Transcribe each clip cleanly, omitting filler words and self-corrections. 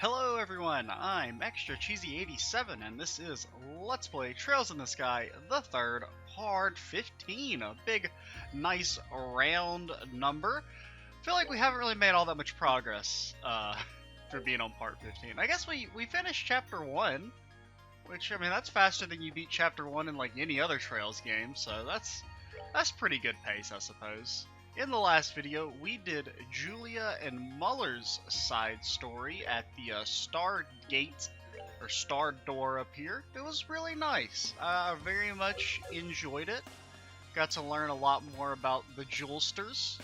Hello everyone, I'm Extra Cheesy 87 and this is Let's Play Trails in the Sky, the third, part 15. A big, nice, round number. Feel like we haven't really made all that much progress for being on part 15. I guess we finished chapter 1, which, I mean, that's faster than you beat chapter 1 in like any other Trails game, so that's pretty good pace, I suppose. In the last video, we did Julia and Muller's side story at the Star Gate, or Star Door up here. It was really nice. I very much enjoyed it. Got to learn a lot more about the Jewelsters,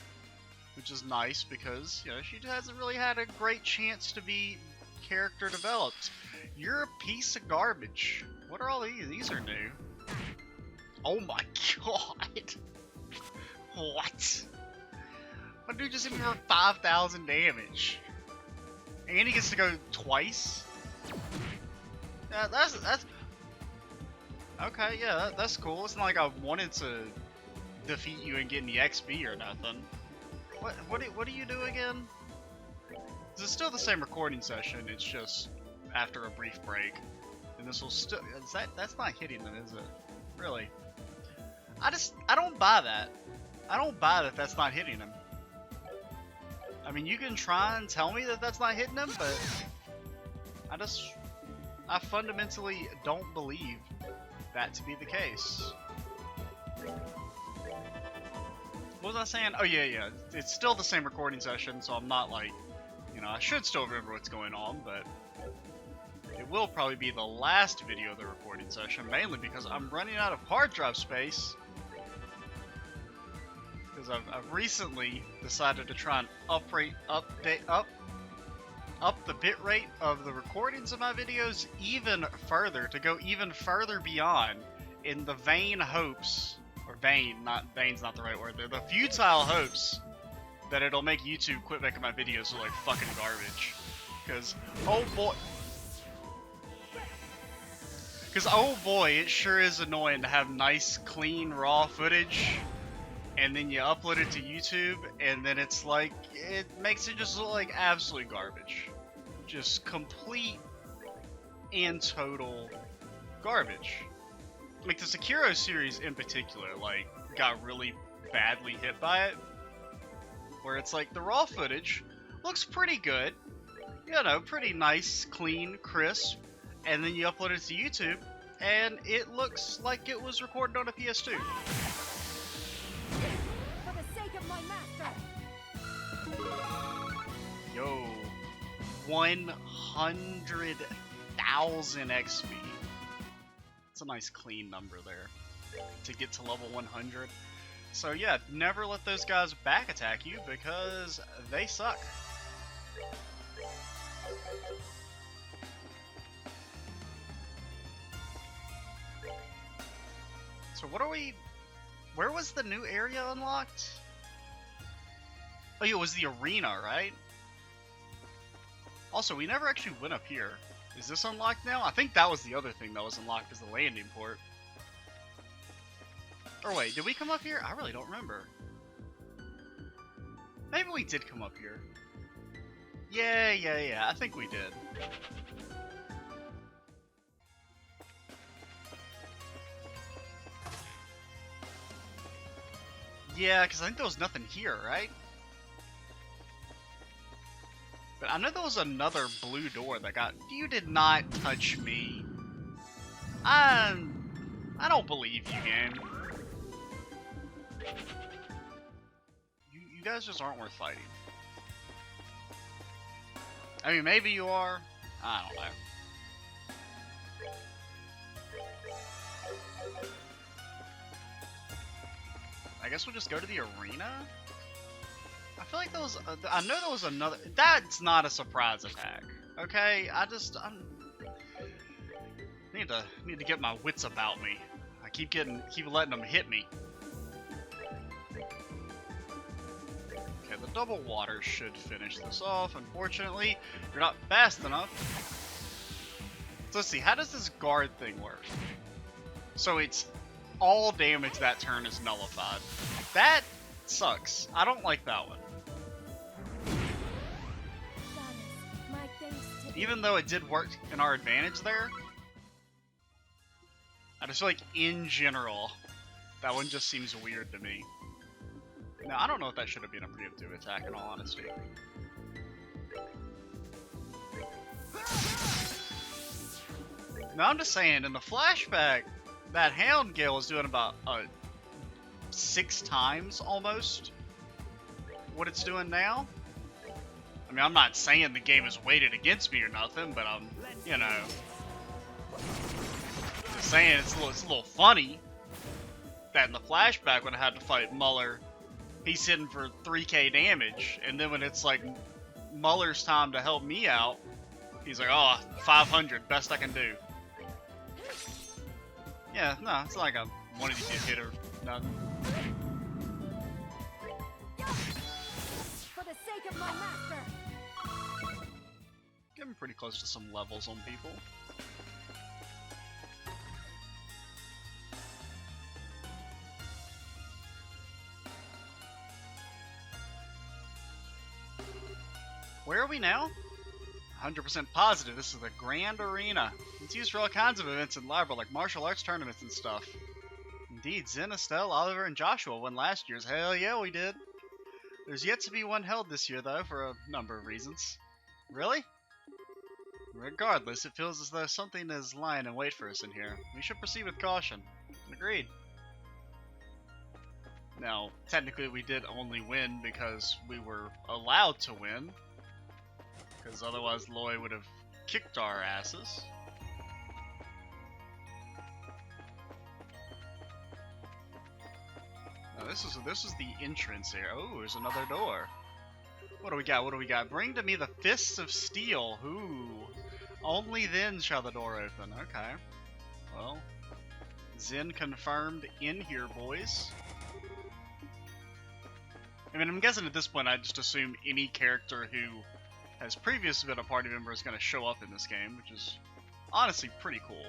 which is nice because, you know, she hasn't really had a great chance to be character developed. You're a piece of garbage. What are all these? These are new. Oh my god. What? My dude just hit me for 5,000 damage. And he gets to go twice? Yeah, that's okay, yeah, that's cool. It's not like I wanted to defeat you and get any XP or nothing. What do you do again? It's still the same recording session, it's just after a brief break. And this will still, that's not hitting them, is it? Really? I don't buy that. I don't buy that that's not hitting him. I mean, you can try and tell me that that's not hitting him, but I fundamentally don't believe that to be the case. What was I saying? Oh yeah, it's still the same recording session, so I'm not like, you know, I should still remember what's going on, but it will probably be the last video of the recording session, mainly because I'm running out of hard drive space. Because I've recently decided to try and up the bit rate of the recordings of my videos even further, to go even further beyond, in the vain hopes, or vain's not the right word, the futile hopes that it'll make YouTube quit making my videos look like fucking garbage. Because oh boy, it sure is annoying to have nice, clean, raw footage, and then you upload it to YouTube, and then it's like, it makes it just look like absolute garbage. Just complete and total garbage. Like the Sekiro series in particular, like, got really badly hit by it. Where it's like, the raw footage looks pretty good. You know, pretty nice, clean, crisp. And then you upload it to YouTube, and it looks like it was recorded on a PS2. Yo, 100,000 XP. It's a nice clean number there to get to level 100. So yeah, never let those guys back attack you because they suck. So what are we... Where was the new area unlocked? Oh yeah, it was the arena, right? Also, we never actually went up here. Is this unlocked now? I think that was the other thing that was unlocked, is the landing port. Or wait, did we come up here? I really don't remember. Maybe we did come up here. Yeah, I think we did. Yeah, because I think there was nothing here, right? But I know there was another blue door that got... You did not touch me. I don't believe you, game. You guys just aren't worth fighting. I mean, maybe you are. I don't know. I guess we'll just go to the arena? I feel like there was... I know there was another... That's not a surprise attack. Okay? I need to get my wits about me. I keep letting them hit me. Okay, the double water should finish this off. Unfortunately, you're not fast enough. So let's see, how does this guard thing work? So it's all damage that turn is nullified. That sucks. I don't like that one. Even though it did work in our advantage there, I just feel like in general, that one just seems weird to me. Now, I don't know if that should have been a preemptive attack in all honesty. Now, I'm just saying, in the flashback, that Hound Gale was doing about 6 times almost what it's doing now. I mean, I'm not saying the game is weighted against me or nothing, but I'm, you know, just saying it's a little funny that in the flashback when I had to fight Muller, he's hitting for 3k damage, and then when it's like Muller's time to help me out, he's like, oh, 500, best I can do. Yeah, no, it's not like I wanted to get hit or nothing. For the sake of my master. Getting pretty close to some levels on people. Where are we now? 100% positive this is the Grancel Arena. It's used for all kinds of events in Libra, like martial arts tournaments and stuff. Indeed, Zen, Estelle, Oliver, and Joshua won last year's. Hell yeah, we did. There's yet to be one held this year, though, for a number of reasons. Really? Regardless, it feels as though something is lying in wait for us in here. We should proceed with caution. Agreed. Now, technically we did only win because we were allowed to win. Because otherwise Loy would have kicked our asses. Now this is the entrance here. Oh, there's another door. What do we got? What do we got? Bring to me the fists of steel. Ooh. Only then shall the door open. Okay. Well, Zen confirmed in here, boys. I mean, I'm guessing at this point I just assume any character who has previously been a party member is going to show up in this game, which is honestly pretty cool.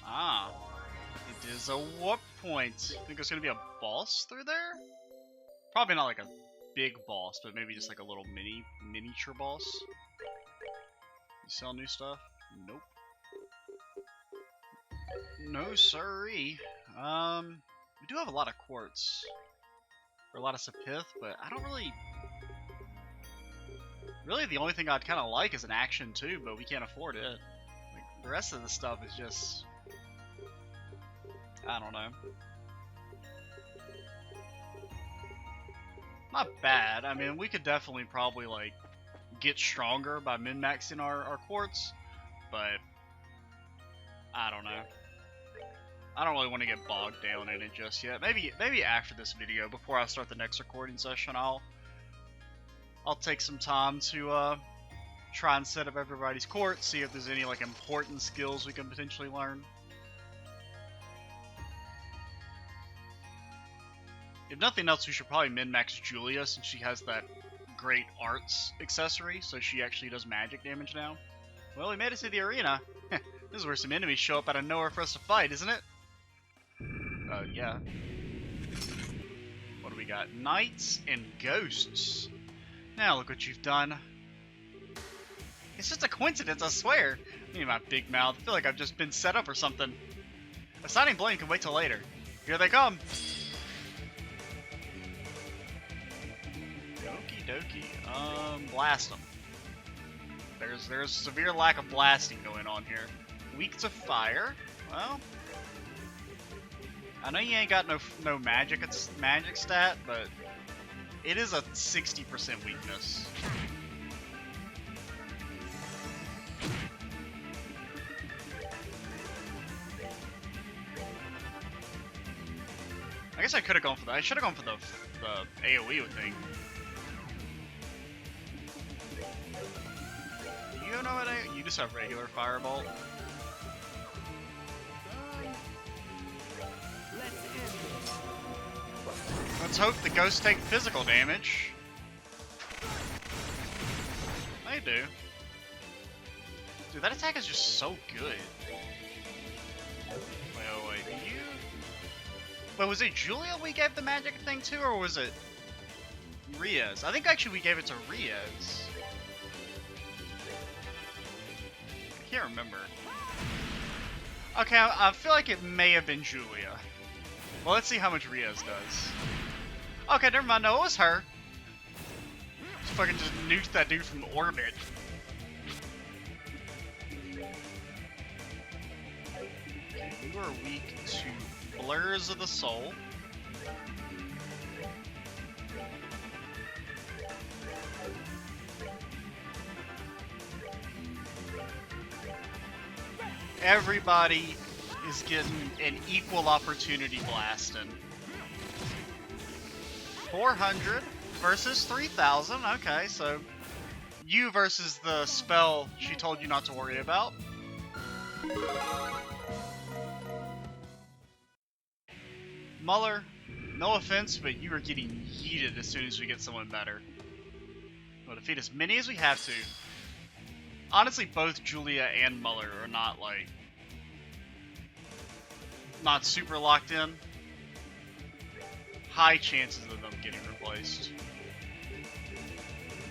Ah, it is a warp point. Think there's going to be a boss through there? Probably not like a big boss, but maybe just like a little miniature boss. You sell new stuff? Nope. No siree. We do have a lot of quartz. Or a lot of sapith, but I don't really... Really, the only thing I'd kind of like is an action too, but we can't afford it. Like, the rest of the stuff is just... I don't know. Not bad. I mean, we could definitely probably, like, get stronger by min-maxing our quartz, but I don't know. I don't really want to get bogged down in it just yet. Maybe after this video, before I start the next recording session, I'll take some time to try and set up everybody's quartz, see if there's any like important skills we can potentially learn. If nothing else, we should probably min-max Julia since she has that great arts accessory, so she actually does magic damage now. Well, we made it to the arena. This is where some enemies show up out of nowhere for us to fight, isn't it? Yeah. What do we got? Knights and ghosts. Now look what you've done. It's just a coincidence, I swear. I mean, my big mouth. I feel like I've just been set up or something. Assigning blame can wait till later. Here they come. Okie dokie. Blast them. There's severe lack of blasting going on here. Weak to fire. Well, I know you ain't got no magic stat, but it is a 60% weakness. I guess I could have gone for that. I should have gone for the AoE thing. You know what? You just have regular firebolt. Let's hope the ghosts take physical damage. They do. Dude, that attack is just so good. But was it Julia we gave the magic thing to, or was it Riaz? I think actually we gave it to Riaz. I can't remember. Okay, I feel like it may have been Julia. Well, let's see how much Riaz does. Okay, never mind. No, it was her. Just fucking just nuked that dude from orbit. Okay, you are weak to Blurs of the Soul. Everybody is getting an equal opportunity blasting. 400 versus 3,000. Okay, so you versus the spell she told you not to worry about. Muller, no offense, but you are getting yeeted as soon as we get someone better. We'll defeat as many as we have to. Honestly, both Julia and Muller are not, like, not super locked in. High chances of them getting replaced.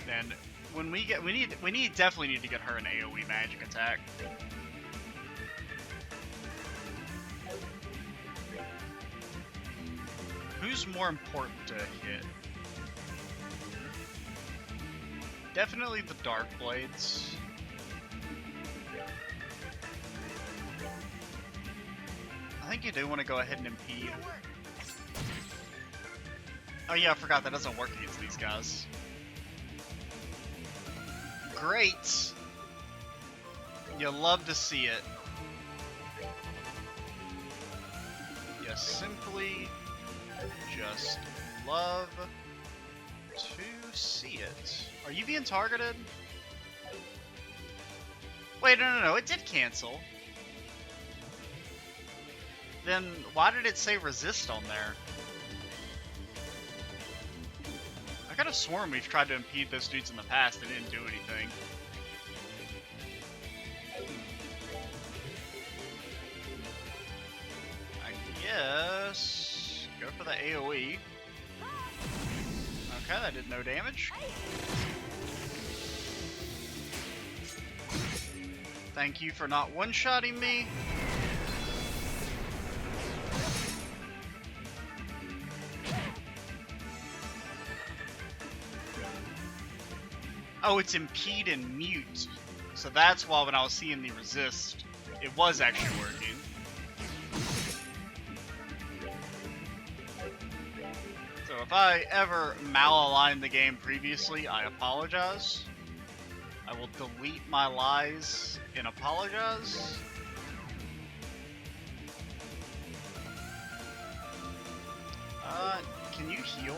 And when we definitely need to get her an AoE magic attack. Who's more important to hit? Definitely the Dark Blades. I think you do want to go ahead and impede. Oh yeah, I forgot that doesn't work against these guys. Great! You love to see it. You simply just love to see it. Are you being targeted? Wait, no, it did cancel. Then why did it say resist on there? I could have sworn we've tried to impede those dudes in the past and didn't do anything. I guess go for the AoE. Okay, that did no damage. Thank you for not one-shotting me. Oh, it's impede and mute. So that's why when I was seeing the resist, it was actually working. So if I ever malaligned the game previously, I apologize. I will delete my lies and apologize. Can you heal?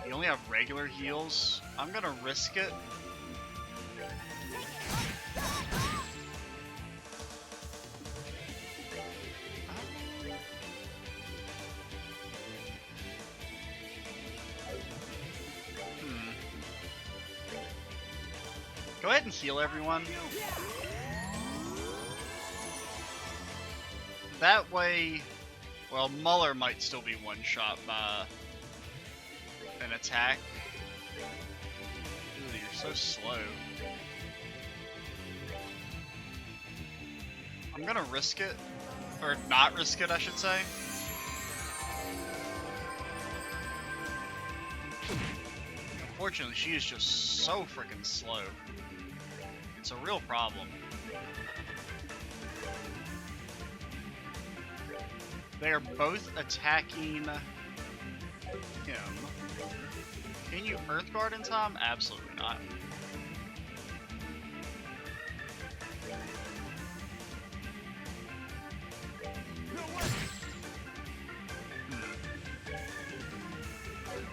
You only have regular heals. I'm gonna risk it. Go ahead and heal everyone. That way, well, Muller might still be one-shot by an attack. Ooh, you're so slow. I'm gonna risk it. Or not risk it, I should say. Unfortunately, she is just so freaking slow. It's a real problem. They are both attacking him. Can you Earthguard in time? Absolutely not.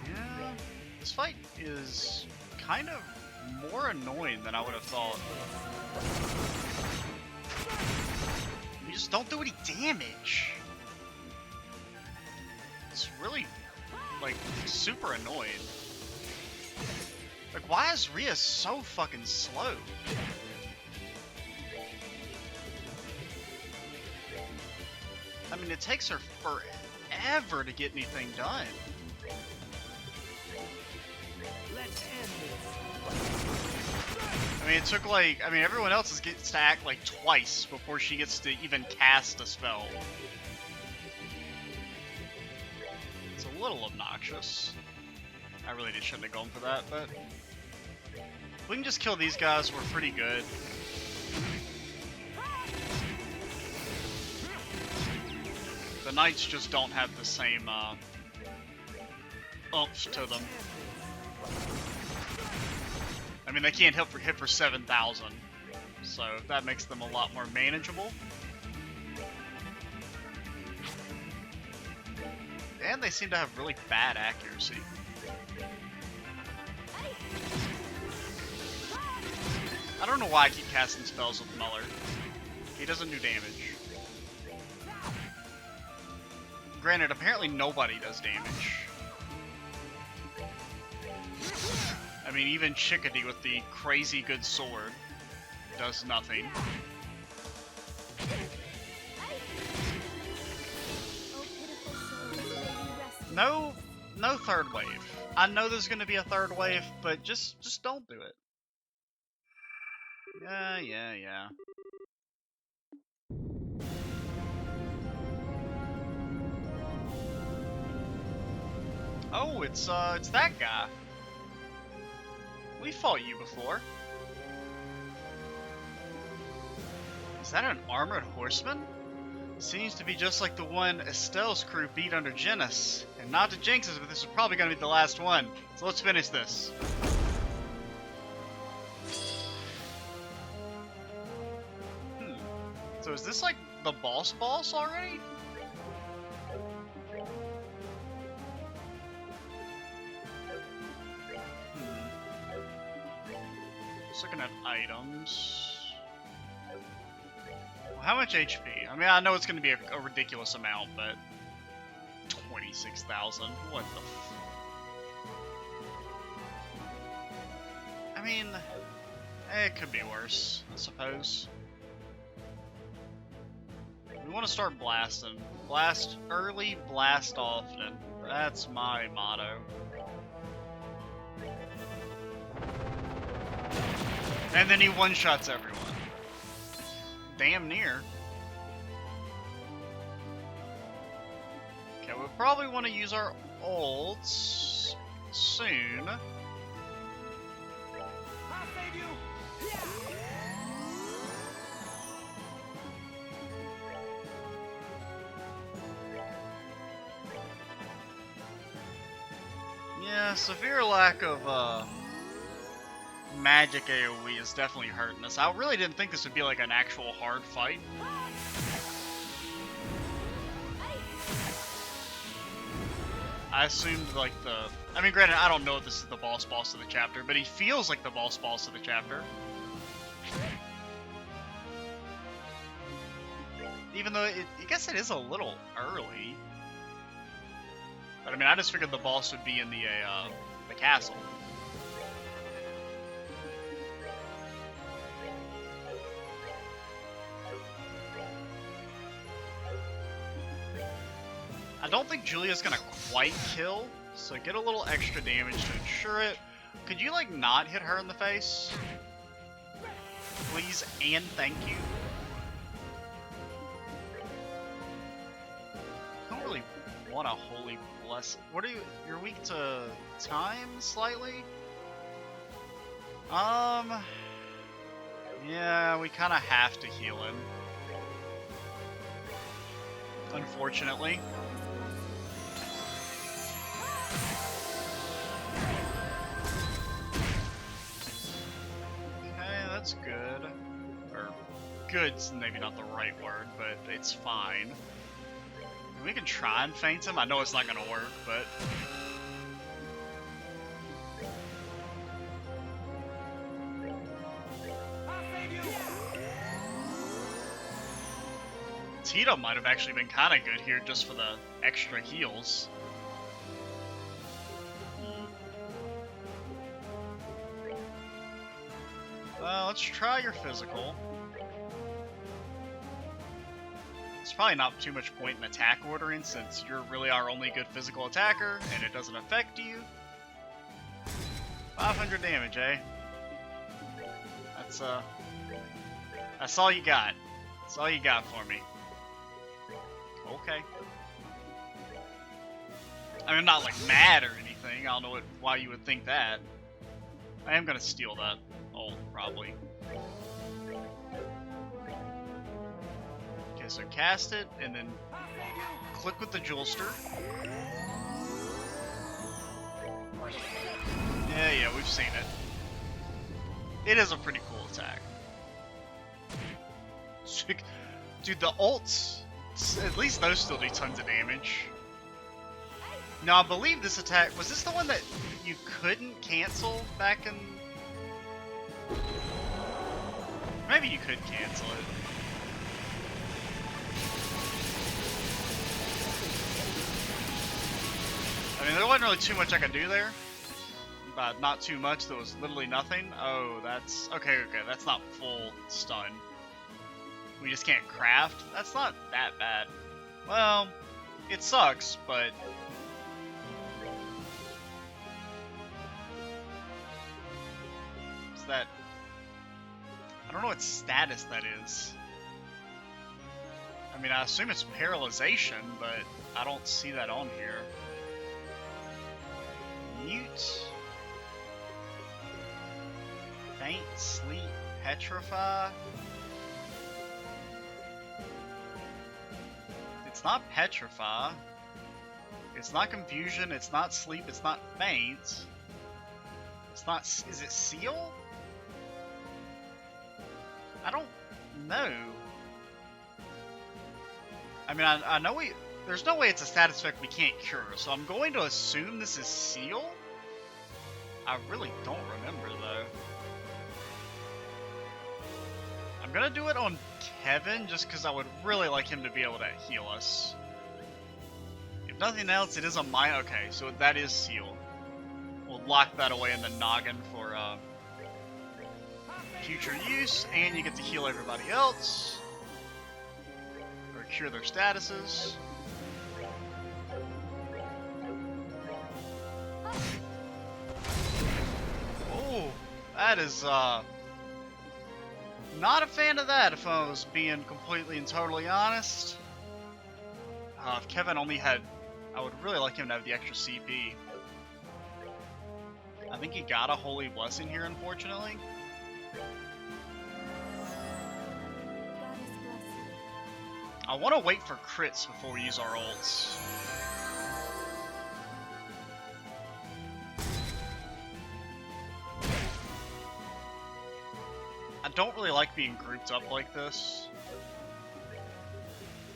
Yeah, this fight is kind of more annoying than I would have thought. You just don't do any damage. It's really, like, super annoying. Like, why is Rhea so fucking slow? I mean, it takes her forever to get anything done. Let's end this. I mean, it took like, I mean, everyone else gets to act like twice before she gets to even cast a spell. It's a little obnoxious. I really just shouldn't have gone for that, but if we can just kill these guys, we're pretty good. The knights just don't have the same oomph to them. I mean, they can't hit for 7,000, so that makes them a lot more manageable. And they seem to have really bad accuracy. I don't know why I keep casting spells with Muller. He doesn't do damage. Granted, apparently nobody does damage. I mean, even Chickadee with the crazy good sword does nothing. No third wave. I know there's gonna be a third wave, but just don't do it. Yeah. Oh, it's that guy. We fought you before. Is that an armored horseman? Seems to be just like the one Estelle's crew beat under Genis. And not to jinx us, but this is probably going to be the last one. So let's finish this. So is this like the boss already? Just looking at items. Well, how much HP? I mean, I know it's going to be a ridiculous amount, but 26,000. What the? I mean, it could be worse, I suppose. We want to start blasting. Blast early, blast often. That's my motto. And then he one-shots everyone. Damn near. Okay, we'll probably want to use our ults soon. I'll save you. Yeah, severe lack of magic AoE is definitely hurting us. I really didn't think this would be like an actual hard fight. I assumed like I mean, granted, I don't know if this is the boss of the chapter, but he feels like the boss of the chapter. Even though I guess it is a little early. But I mean, I just figured the boss would be in the castle. I don't think Julia's gonna quite kill, so get a little extra damage to ensure it. Could you like not hit her in the face? Please and thank you. I don't really want a holy bless. What are you? You're weak to time slightly? Yeah, we kind of have to heal him. Unfortunately. That's good. Or, good's maybe not the right word, but it's fine. We can try and feint him. I know it's not gonna work, but... Tito might have actually been kind of good here just for the extra heals. Let's try your physical. There's probably not too much point in attack ordering since you're really our only good physical attacker and it doesn't affect you. 500 damage, eh? That's all you got. That's all you got for me. Okay. I mean, I'm not like mad or anything. I don't know why you would think that. I am gonna steal that ult, probably. Okay, so cast it and then click with the Jewelster. Yeah, we've seen it. It is a pretty cool attack. Dude, the ults, at least those still do tons of damage. Now, I believe this attack, was this the one that you couldn't cancel back in... Maybe you could cancel it. I mean, there wasn't really too much I could do there. But not too much, there was literally nothing. Oh, that's... Okay, that's not full stun. We just can't craft? That's not that bad. Well, it sucks, but... Is that... I don't know what status that is. I mean, I assume it's paralyzation, but I don't see that on here. Mute... Faint, sleep, petrify. It's not petrify. It's not confusion. It's not sleep. It's not faint. It's not. Is it seal? I don't know. I mean, I know we. There's no way it's a status effect we can't cure. So I'm going to assume this is seal. I really don't remember though. I'm gonna do it on Kevin just because I would really like him to be able to heal us. If nothing else, it is a mine. Okay, so that is seal. We'll lock that away in the noggin for future use, and you get to heal everybody else or cure their statuses. Oh, that is not a fan of that, if I was being completely and totally honest. If Kevin only had... I would really like him to have the extra CP. I think he got a Holy Blessing here, unfortunately. I want to wait for crits before we use our ults. I don't really like being grouped up like this.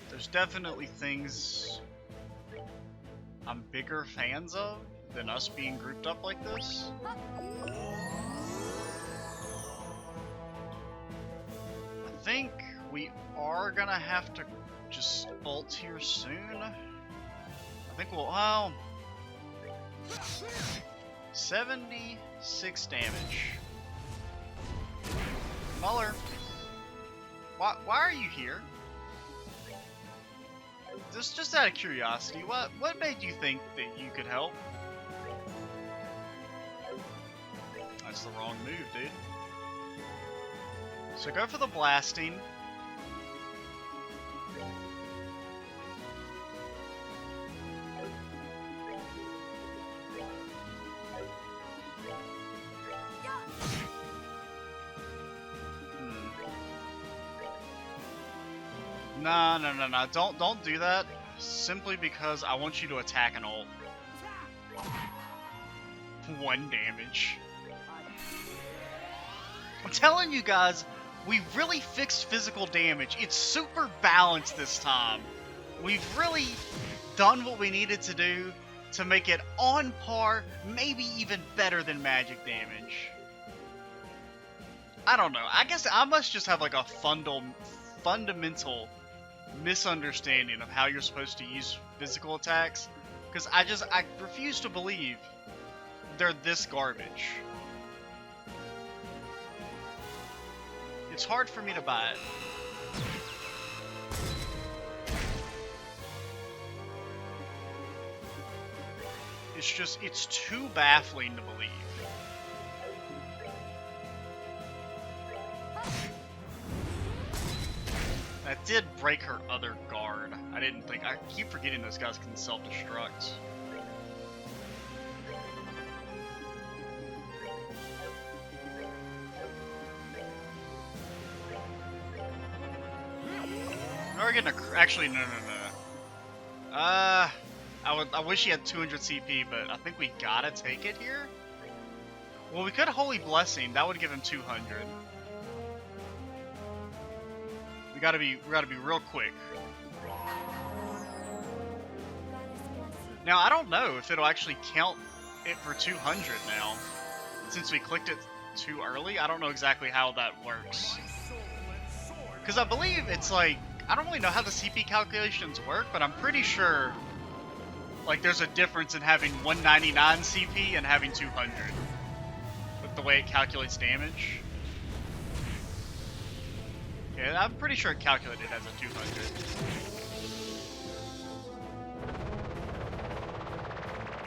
There's definitely things I'm bigger fans of than us being grouped up like this. I think we are gonna have to just ult here soon. I think we'll... well... 76 damage. Muller, why are you here? Just out of curiosity, what made you think that you could help? That's the wrong move, dude. So go for the blasting. No, don't do that. Simply because I want you to attack an ult. 1 damage. I'm telling you guys, we really fixed physical damage. It's super balanced this time. We've really done what we needed to do to make it on par, maybe even better than magic damage. I don't know. I guess I must just have like a fundamental misunderstanding of how you're supposed to use physical attacks, because I refuse to believe they're this garbage. It's hard for me to buy it. it's too baffling to believe. That did break her other guard. I keep forgetting those guys can self-destruct. Now we're getting actually, no. I wish he had 200 CP, but I think we gotta take it here. Well, we could Holy Blessing. That would give him 200. We gotta be real quick. Now I don't know if it'll actually count it for 200 now, since we clicked it too early. I don't know exactly how that works. Because I believe it's like, I don't really know how the CP calculations work, but I'm pretty sure like there's a difference in having 199 CP and having 200 with the way it calculates damage. Yeah, I'm pretty sure it calculated as a 200.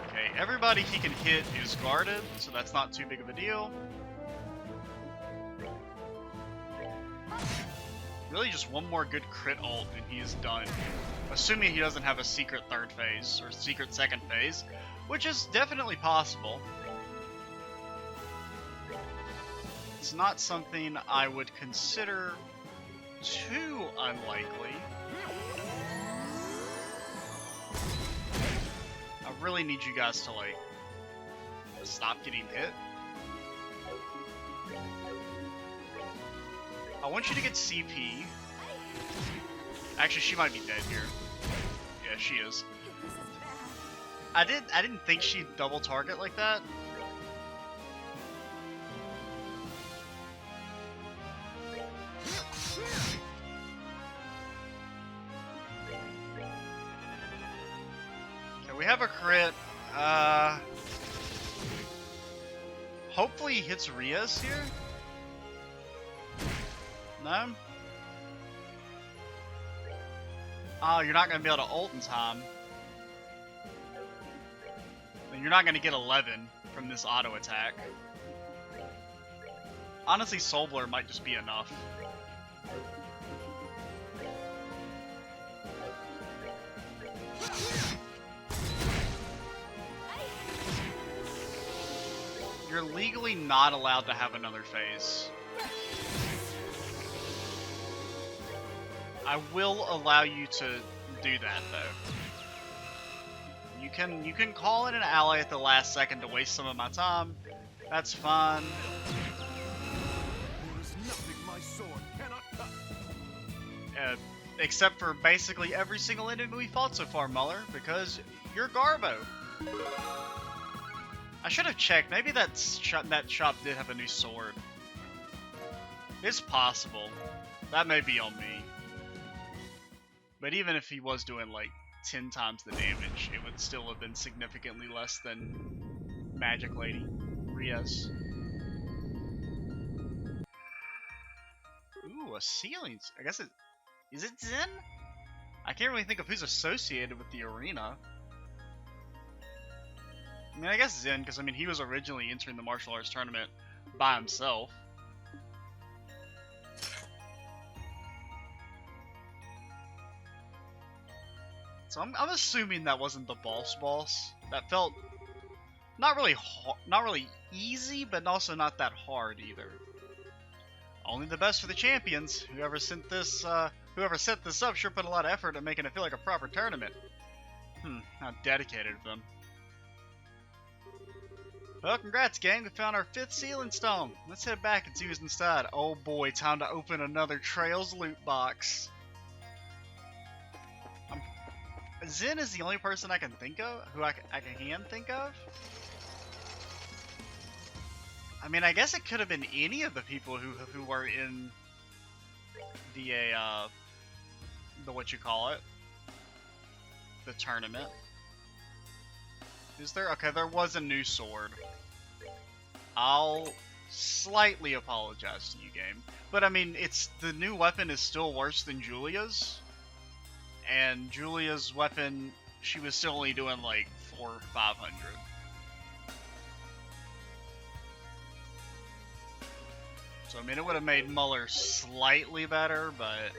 Okay, everybody he can hit is guarded, so that's not too big of a deal. Really just one more good crit ult and he is done. Assuming he doesn't have a secret third phase or secret second phase, which is definitely possible. It's not something I would consider too unlikely. I really need you guys to like stop getting hit. I want you to get CP. Actually, she might be dead here. Yeah, she is. I didn't think she'd double target like that. Okay, we have a crit. Hopefully he hits Rias here. No? Oh, you're not going to be able to ult in time. Then you're not going to get 11 from this auto attack. Honestly, Soul Blur might just be enough. You're legally not allowed to have another phase. I will allow you to do that though. You can call in an ally at the last second to waste some of my time. That's fine. There is nothing my sword cannot cut. Except for basically every single enemy we fought so far, Muller, because you're Garbo. I should have checked. Maybe that shop did have a new sword. It's possible. That may be on me. But even if he was doing like 10 times the damage, it would still have been significantly less than Magic Lady, Rias. Ooh, a ceiling. I guess it... Is it Zen? I can't really think of who's associated with the arena. I mean, I guess Zen, because I mean, he was originally entering the martial arts tournament by himself. So I'm assuming that wasn't the boss. That felt not really easy, but also not that hard either. Only the best for the champions. Whoever set this up sure put a lot of effort in making it feel like a proper tournament. How dedicated of them. Well, congrats, gang. We found our 5th sealing stone. Let's head back and see who's inside. Oh boy, time to open another Trails loot box. Zen is the only person I can think of, who I can think of. I mean, I guess it could have been any of the people who were in the what you call it, the tournament. Is there? Okay, there was a new sword. I'll slightly apologize to you, game, but I mean, the new weapon is still worse than Julia's. And Julia's weapon she was still only doing like 400 or 500. So I mean, it would have made Muller slightly better, but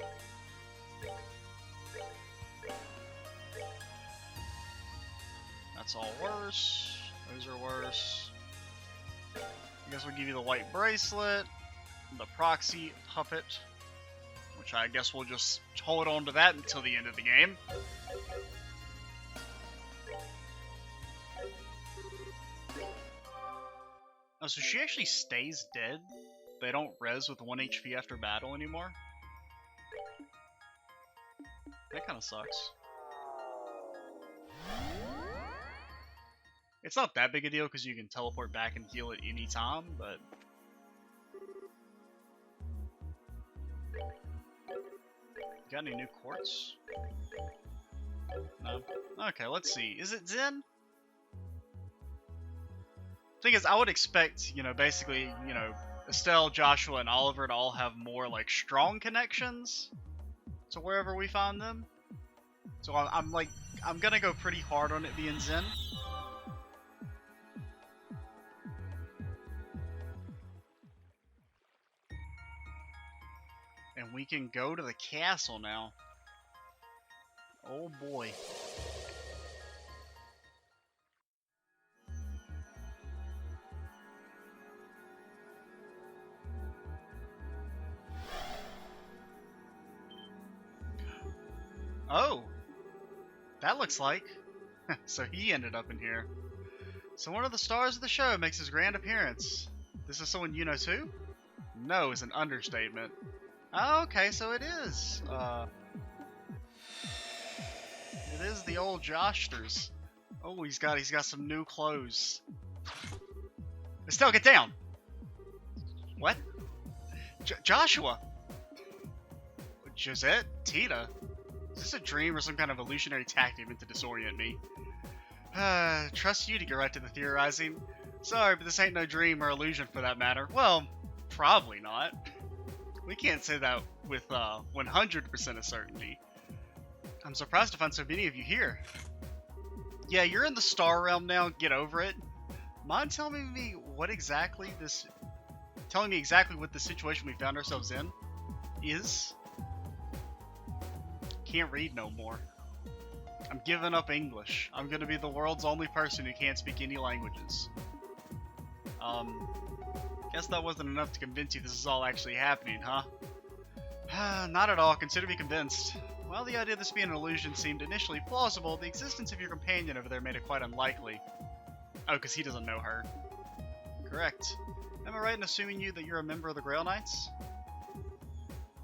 that's all worse. Those are worse. I guess we'll give you the white bracelet, the proxy puppet, which I guess we'll just hold on to that until the end of the game. Oh, so she actually stays dead? They don't res with 1 HP after battle anymore? That kind of sucks. It's not that big a deal because you can teleport back and heal at any time, but... Got any new quartz? No? Okay, let's see. Is it Zen? Thing is, I would expect, you know, basically, you know, Estelle, Joshua, and Oliver to all have more, like, strong connections to wherever we find them. So I'm gonna go pretty hard on it being Zen. And we can go to the castle now. Oh boy. Oh! That looks like. So he ended up in here. So one of the stars of the show makes his grand appearance. This is someone you know too? No is an understatement. Oh, okay, so it is. It is the old Josters. Oh, he's got some new clothes. Estelle, get down! What? Joshua! Josette? Tita? Is this a dream or some kind of illusionary tactic meant to disorient me? Trust you to get right to the theorizing. Sorry, but this ain't no dream or illusion for that matter. Well, probably not. We can't say that with 100% of certainty. I'm surprised to find so many of you here. Yeah, you're in the Star Realm now. Get over it. Mind telling me what exactly telling me exactly what the situation we found ourselves in is? Can't read no more. I'm giving up English. I'm gonna be the world's only person who can't speak any languages. Guess that wasn't enough to convince you this is all actually happening, huh? Not at all. Consider me convinced. While the idea of this being an illusion seemed initially plausible, the existence of your companion over there made it quite unlikely. Oh, because he doesn't know her. Correct. Am I right in assuming that you're a member of the Grail Knights?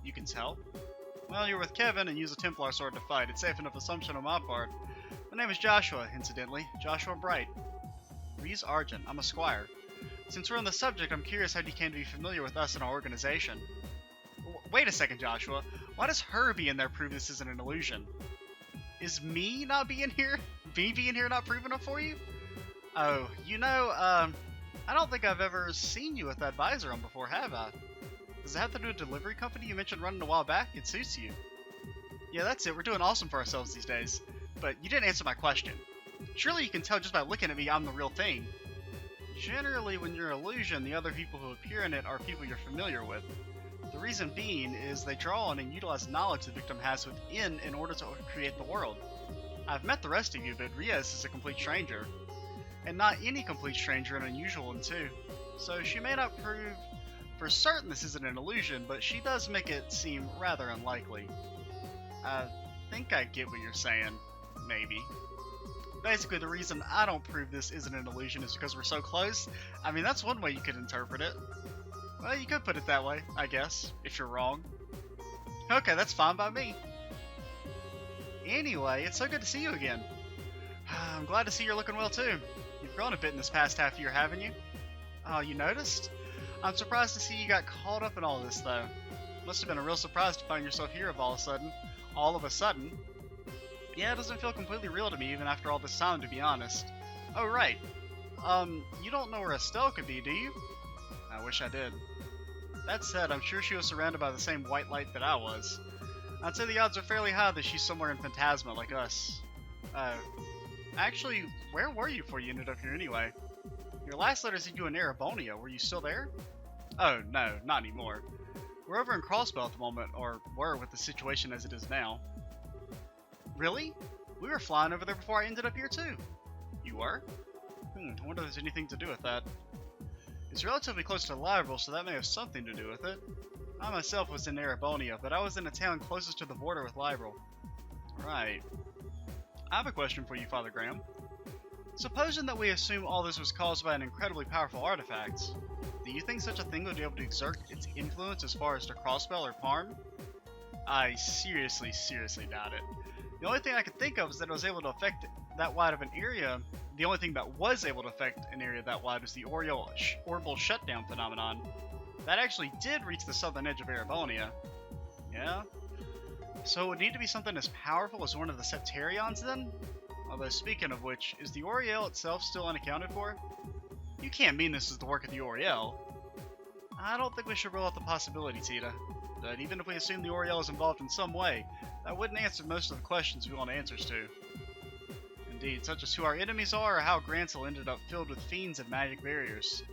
You can tell. Well, you're with Kevin and use a Templar sword to fight. It's safe enough assumption on my part. My name is Joshua, incidentally. Joshua Bright. Reese Argent. I'm a squire. Since we're on the subject, I'm curious how you came to be familiar with us and our organization. Wait a second, Joshua. Why does her being there prove this isn't an illusion? Is me not being here? Me being here not proving it for you? Oh, you know, I don't think I've ever seen you with that visor on before, have I? Does it have to do with a delivery company you mentioned running a while back? It suits you. Yeah, that's it. We're doing awesome for ourselves these days. But you didn't answer my question. Surely you can tell just by looking at me I'm the real thing. Generally, when you're an illusion, the other people who appear in it are people you're familiar with. The reason being is they draw on and utilize knowledge the victim has within in order to create the world. I've met the rest of you, but Riaz is a complete stranger. And not any complete stranger, an unusual one too. So she may not prove for certain this isn't an illusion, but she does make it seem rather unlikely. I think I get what you're saying, maybe. Basically, the reason I don't prove this isn't an illusion is because we're so close. I mean, that's one way you could interpret it. Well, you could put it that way, I guess, if you're wrong. Okay, that's fine by me. Anyway, it's so good to see you again. I'm glad to see you're looking well too. You've grown a bit in this past half year, haven't you? Oh, you noticed? I'm surprised to see you got caught up in all this, though. Must have been a real surprise to find yourself here all of a sudden. Yeah, it doesn't feel completely real to me even after all this time, to be honest. Oh, right. You don't know where Estelle could be, do you? I wish I did. That said, I'm sure she was surrounded by the same white light that I was. I'd say the odds are fairly high that she's somewhere in Phantasma like us. Actually, where were you before you ended up here anyway? Your last letter said you were in Erebonia. Were you still there? Oh, no, not anymore. We're over in Crossbell at the moment, or were with the situation as it is now. Really? We were flying over there before I ended up here too. You were? I wonder if there's anything to do with that. It's relatively close to Libreville, so that may have something to do with it. I myself was in Erebonia, but I was in a town closest to the border with Libreville. Right. I have a question for you, Father Graham. Supposing that we assume all this was caused by an incredibly powerful artifact, do you think such a thing would be able to exert its influence as far as to Crossbell or Parn? I seriously doubt it. The only thing I could think of is that it was able to affect that wide of an area. The only thing that was able to affect an area that wide was the orbital shutdown phenomenon. That actually did reach the southern edge of Erebonia. Yeah? So it would need to be something as powerful as one of the Septarions then? Although speaking of which, is the Oriel itself still unaccounted for? You can't mean this is the work of the Oriel. I don't think we should rule out the possibility, Tita. But even if we assume the Oriel is involved in some way, that wouldn't answer most of the questions we want answers to. Indeed, such as who our enemies are, or how Grancel ended up filled with fiends and magic barriers.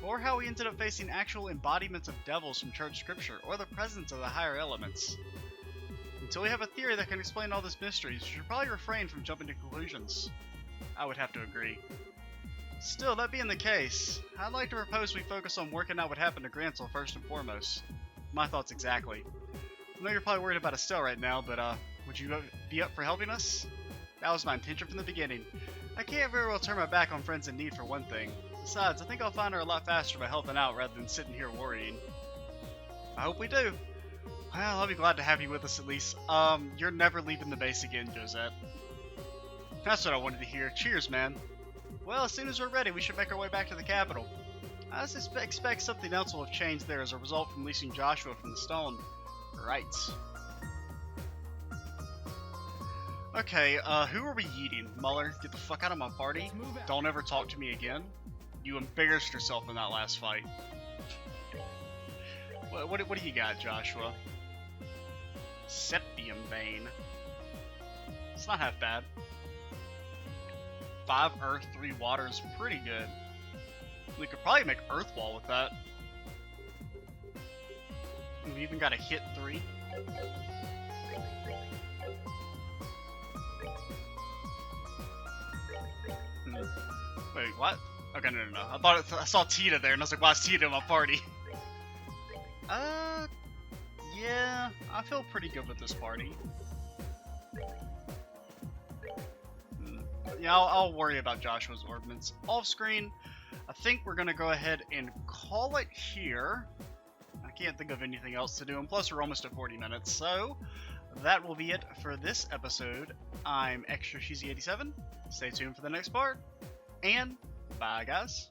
Or how we ended up facing actual embodiments of devils from church scripture, or the presence of the higher elements. Until we have a theory that can explain all these mysteries, we should probably refrain from jumping to conclusions. I would have to agree. Still, that being the case, I'd like to propose we focus on working out what happened to Grancel first and foremost. My thoughts exactly. I know you're probably worried about Estelle right now, but would you be up for helping us? That was my intention from the beginning. I can't very well turn my back on friends in need for one thing. Besides, I think I'll find her a lot faster by helping out rather than sitting here worrying. I hope we do. Well, I'll be glad to have you with us at least. You're never leaving the base again, Josette. That's what I wanted to hear. Cheers, man. Well, as soon as we're ready, we should make our way back to the capital. I expect something else will have changed there as a result from releasing Joshua from the stone. Right. Okay, who are we yeeting? Muller, get the fuck out of my party. Don't ever talk to me again. You embarrassed yourself in that last fight. What do you got, Joshua? Septium Vein. It's not half bad. 5 earth, 3 water is pretty good. We could probably make Earth Wall with that. We even got a hit 3. Wait, what? Okay, no. I saw Tita there, and I was like, why is Tita in my party? Yeah, I feel pretty good with this party. Yeah, I'll worry about Joshua's ordnance off screen. I think we're gonna go ahead and call it here. I can't think of anything else to do, and plus we're almost at 40 minutes, so that will be it for this episode. I'm Extra Cheesy 87. Stay tuned for the next part, and bye, guys.